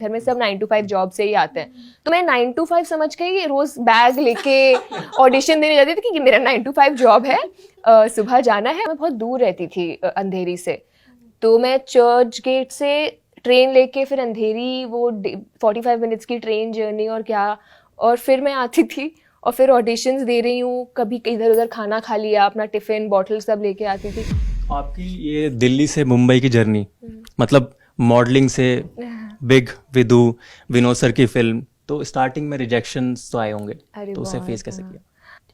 घर में सब 9 to 5 जॉब से ही आते हैं, तो मैं 9 to 5 समझ के ही रोज बैग लेके ऑडिशन देने जाती थी कि मेरा 9 to 5 जॉब है, सुबह जाना है। मैं बहुत दूर रहती थी अंधेरी से, तो मैं चर्च गेट से ट्रेन लेके फिर अंधेरी वो 45 मिनट्स की ट्रेन जर्नी और क्या, और फिर मैं आती थी और फिर ऑडिशंस दे रही हूँ, कभी इधर उधर खाना खा लिया, अपना टिफिन बॉटल सब लेके आती थी। आपकी ये दिल्ली से मुंबई की जर्नी, मतलब मॉडलिंग से बिग विदू विनोद सर की फिल्म, तो स्टार्टिंग में रिजेक्शंस तो आए होंगे, तो उसे फेस कैसे किया?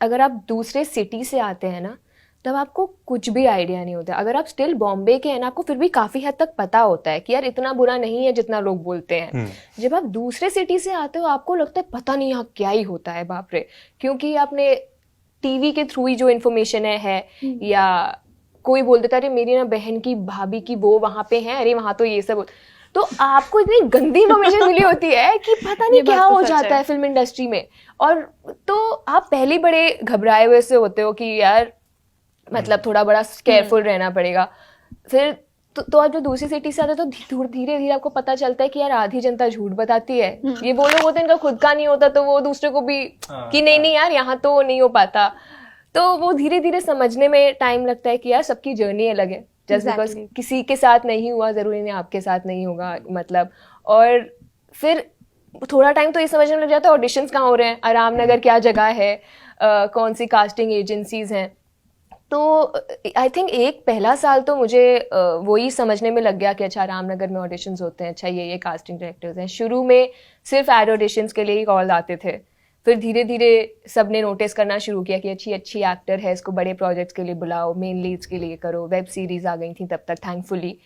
अगर आप दूसरे सिटी से आते हैं ना, तब आपको कुछ भी आइडिया नहीं होता। अगर आप स्टिल बॉम्बे के हैं ना, आपको फिर भी काफ़ी हद तक पता होता है कि यार इतना बुरा नहीं है जितना लोग बोलते हैं। जब आप दूसरे सिटी से आते हो, आपको लगता है पता नहीं यहाँ क्या ही होता है, बाप रे, क्योंकि आपने टीवी के थ्रू ही जो इन्फॉर्मेशन है या कोई बोल देता है अरे मेरी ना बहन की भाभी की वो वहाँ पे है, अरे वहाँ तो ये सब, तो आपको इतनी गंदी इन्फॉर्मेशन मिली होती है कि पता नहीं क्या हो जाता है फिल्म इंडस्ट्री में। और तो आप पहले बड़े घबराए हुए से होते हो कि यार मतलब थोड़ा बड़ा केयरफुल रहना पड़ेगा। फिर तो आप जो दूसरी सिटी से आते हो तो धीरे धीरे आपको पता चलता है कि यार आधी जनता झूठ बताती है, ये वो लोग होते हैं इनका खुद का नहीं होता तो वो दूसरे को भी कि नहीं यार यहाँ तो नहीं हो पाता। तो वो धीरे धीरे समझने में टाइम लगता है कि यार सबकी जर्नी अलग है, जस्ट बिकॉज किसी के साथ नहीं हुआ जरूरी नहीं आपके साथ नहीं होगा, मतलब। और फिर थोड़ा टाइम तो ये समझने लग जाता है ऑडिशंस कहाँ हो रहे हैं, आराम नगर क्या जगह है, कौन सी कास्टिंग एजेंसीज हैं। तो आई थिंक एक पहला साल तो मुझे वही समझने में लग गया कि अच्छा रामनगर में ऑडिशंस होते हैं, अच्छा ये कास्टिंग डायरेक्टर्स हैं। शुरू में सिर्फ एड ऑडिशंस के लिए ही कॉल आते थे, फिर धीरे धीरे सबने नोटिस करना शुरू किया कि अच्छी एक्टर है, इसको बड़े प्रोजेक्ट्स के लिए बुलाओ, मेन लीड्स के लिए करो। वेब सीरीज आ गई थी तब तक थैंकफुली।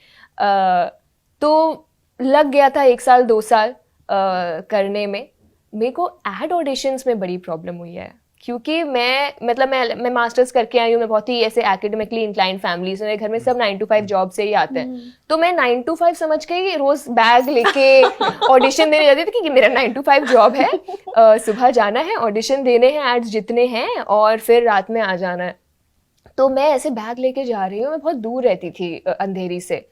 तो लग गया था 1 साल 2 साल करने में। मेरे को एड ऑडिशंस में बड़ी प्रॉब्लम हुई है, क्योंकि मैं मास्टर्स करके आई हूँ, मैं बहुत ही ऐसे एकेडमिकली इंक्लाइंड फैमिली से, मेरे घर में सब 9 to 5 जॉब से ही आते हैं, तो मैं 9 to 5 समझ के ही रोज बैग लेके ऑडिशन देने जाती थी कि मेरा 9 to 5 जॉब है, सुबह जाना है, ऑडिशन देने हैं, एड्स जितने हैं और फिर रात में आ जाना है। तो मैं ऐसे बैग लेके जा रही हूँ, मैं बहुत दूर रहती थी अंधेरी से,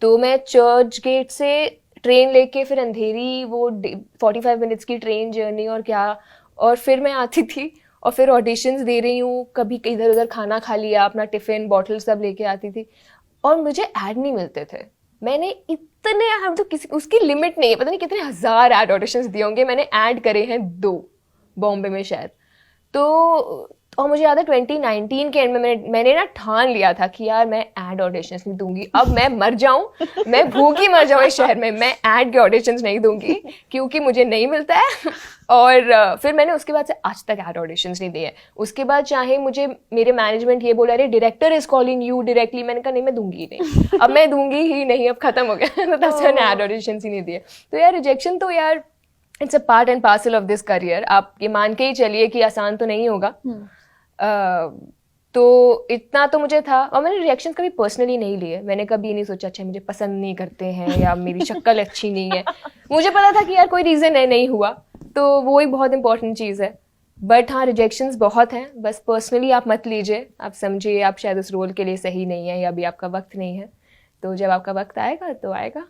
तो मैं चर्च गेट से ट्रेन लेके फिर अंधेरी वो 45 मिनट्स की ट्रेन जर्नी और क्या, और फिर मैं आती थी और फिर ऑडिशंस दे रही हूँ, कभी इधर उधर खाना खा लिया, अपना टिफिन बॉटल सब लेके आती थी, और मुझे ऐड नहीं मिलते थे। मैंने इतने, हम तो किसी उसकी लिमिट नहीं है, पता नहीं कितने हजार ऐड ऑडिशंस दिए होंगे, मैंने ऐड करे हैं 2 बॉम्बे में शायद। तो और मुझे याद है 2019 के एंड में मैंने ना ठान लिया था कि यार मैं ऐड ऑडिशंस नहीं दूंगी, अब मैं मर जाऊं, मैं भूखी मर जाऊं इस शहर में, मैं ऐड के ऑडिशंस नहीं दूंगी क्योंकि मुझे नहीं मिलता है। और फिर मैंने उसके बाद से आज तक ऐड ऑडिशंस नहीं दिए। उसके बाद चाहे मुझे मेरे मैनेजमेंट ये बोला अरे director is calling you directly, मैंने कहा नहीं मैं दूंगी ही नहीं, अब मैं दूंगी ही नहीं, अब खत्म हो गया। तो तब से मैंने ऐड ऑडिशंस ही नहीं दिए। तो यार रिजेक्शन तो यार it's a part and parcel of this career, आप ये मान के ही चलिए कि आसान तो नहीं होगा। तो इतना तो मुझे था, और मैंने रिएक्शन कभी पर्सनली नहीं लिए, मैंने कभी नहीं सोचा अच्छा मुझे पसंद नहीं करते हैं या मेरी शक्ल अच्छी नहीं है, मुझे पता था कि यार कोई रीज़न है नहीं हुआ, तो वो एक बहुत इंपॉर्टेंट चीज़ है। बट हाँ रिजेक्शंस बहुत हैं, बस पर्सनली आप मत लीजिए, आप समझिए आप शायद उस रोल के लिए सही नहीं है या अभी आपका वक्त नहीं है, तो जब आपका वक्त आएगा तो आएगा।